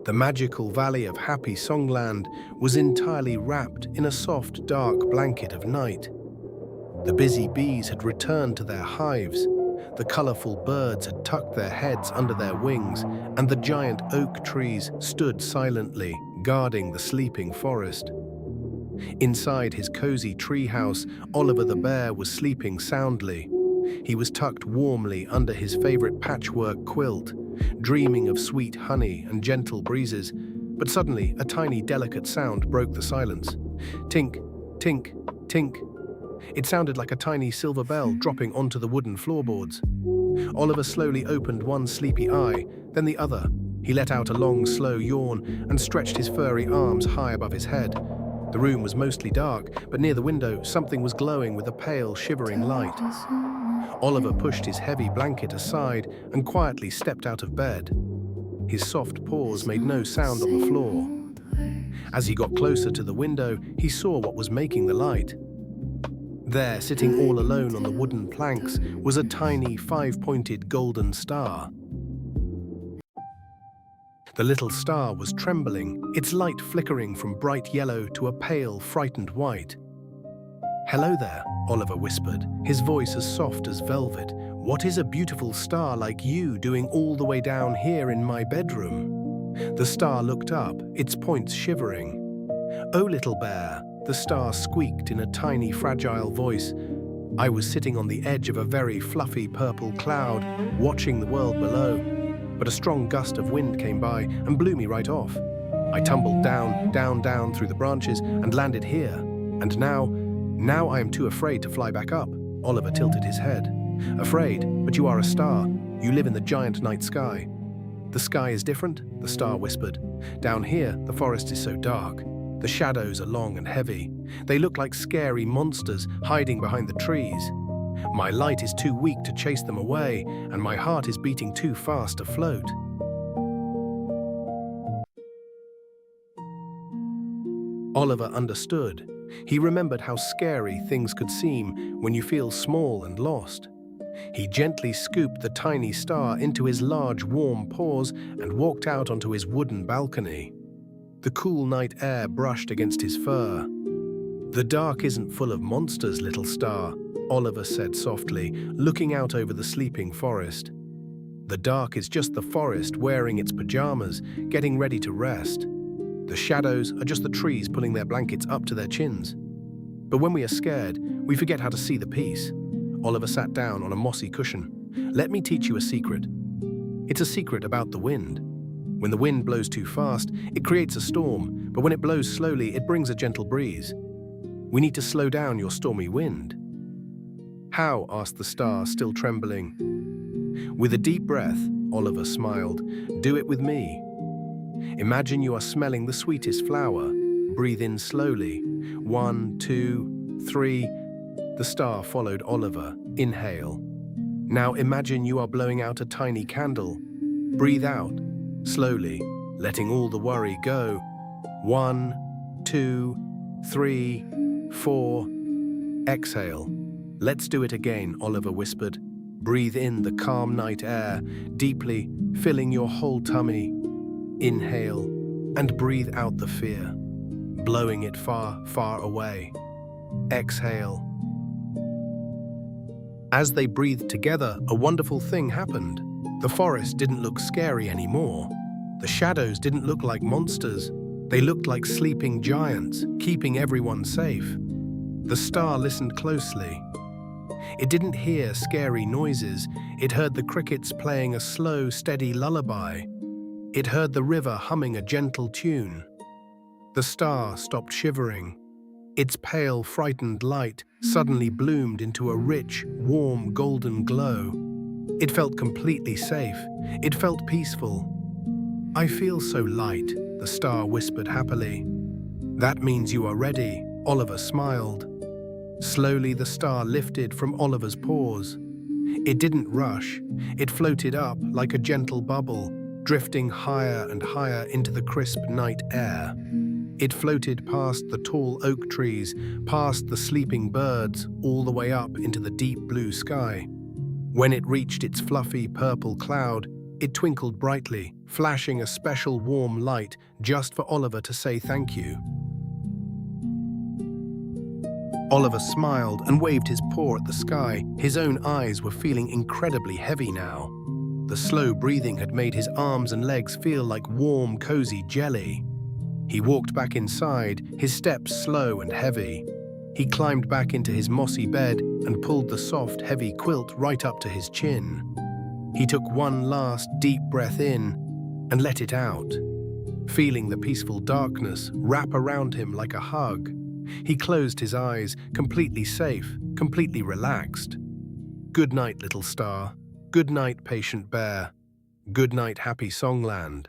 The magical valley of Happy Songland was entirely wrapped in a soft, dark blanket of night. The busy bees had returned to their hives, the colorful birds had tucked their heads under their wings, and the giant oak trees stood silently, guarding the sleeping forest. Inside his cozy treehouse, Oliver the bear was sleeping soundly. He was tucked warmly under his favorite patchwork quilt, dreaming of sweet honey and gentle breezes, but suddenly a tiny, delicate sound broke the silence. Tink, tink, tink. It sounded like a tiny silver bell dropping onto the wooden floorboards. Oliver slowly opened one sleepy eye, then the other. He let out a long, slow yawn and stretched his furry arms high above his head. The room was mostly dark, but near the window, something was glowing with a pale, shivering light. Oliver pushed his heavy blanket aside and quietly stepped out of bed. His soft paws made no sound on the floor. As he got closer to the window, he saw what was making the light. There, sitting all alone on the wooden planks, was a tiny, five-pointed golden star. The little star was trembling, its light flickering from bright yellow to a pale, frightened white. "Hello there," Oliver whispered, his voice as soft as velvet. "What is a beautiful star like you doing all the way down here in my bedroom?" The star looked up, its points shivering. "Oh, little bear," the star squeaked in a tiny, fragile voice. "I was sitting on the edge of a very fluffy purple cloud, watching the world below. But a strong gust of wind came by and blew me right off. I tumbled down, down, down through the branches and landed here. And now I am too afraid to fly back up." Oliver tilted his head. "Afraid? But you are a star. You live in the giant night sky." "The sky is different," the star whispered. "Down here, the forest is so dark. The shadows are long and heavy. They look like scary monsters hiding behind the trees. My light is too weak to chase them away, and my heart is beating too fast to float." Oliver understood. He remembered how scary things could seem when you feel small and lost. He gently scooped the tiny star into his large, warm paws and walked out onto his wooden balcony. The cool night air brushed against his fur. "The dark isn't full of monsters, little star," Oliver said softly, looking out over the sleeping forest. "The dark is just the forest wearing its pajamas, getting ready to rest. The shadows are just the trees pulling their blankets up to their chins. But when we are scared, we forget how to see the peace." Oliver sat down on a mossy cushion. "Let me teach you a secret. It's a secret about the wind. When the wind blows too fast, it creates a storm, but when it blows slowly, it brings a gentle breeze. We need to slow down your stormy wind." "How?" asked the star, still trembling. "With a deep breath," Oliver smiled. "Do it with me. Imagine you are smelling the sweetest flower. Breathe in slowly. 1, 2, 3. The star followed Oliver. Inhale. Now imagine you are blowing out a tiny candle. Breathe out, slowly, letting all the worry go. 1, 2, 3, 4. Exhale. "Let's do it again," Oliver whispered. "Breathe in the calm night air, deeply, filling your whole tummy. Inhale, and breathe out the fear, blowing it far, far away. Exhale." As they breathed together, a wonderful thing happened. The forest didn't look scary anymore. The shadows didn't look like monsters. They looked like sleeping giants, keeping everyone safe. The star listened closely. It didn't hear scary noises. It heard the crickets playing a slow, steady lullaby. It heard the river humming a gentle tune. The star stopped shivering. Its pale, frightened light suddenly bloomed into a rich, warm, golden glow. It felt completely safe. It felt peaceful. "I feel so light," the star whispered happily. "That means you are ready," Oliver smiled. Slowly the star lifted from Oliver's paws. It didn't rush. It floated up like a gentle bubble, drifting higher and higher into the crisp night air. It floated past the tall oak trees, past the sleeping birds, all the way up into the deep blue sky. When it reached its fluffy purple cloud, It twinkled brightly, flashing a special warm light just for Oliver to say thank you. Oliver smiled and waved his paw at the sky. His own eyes were feeling incredibly heavy now. The slow breathing had made his arms and legs feel like warm, cozy jelly. He walked back inside, his steps slow and heavy. He climbed back into his mossy bed and pulled the soft, heavy quilt right up to his chin. He took one last deep breath in and let it out, feeling the peaceful darkness wrap around him like a hug. He closed his eyes, completely safe, completely relaxed. Good night, little star. Good night, patient bear. Good night, Happy Songland.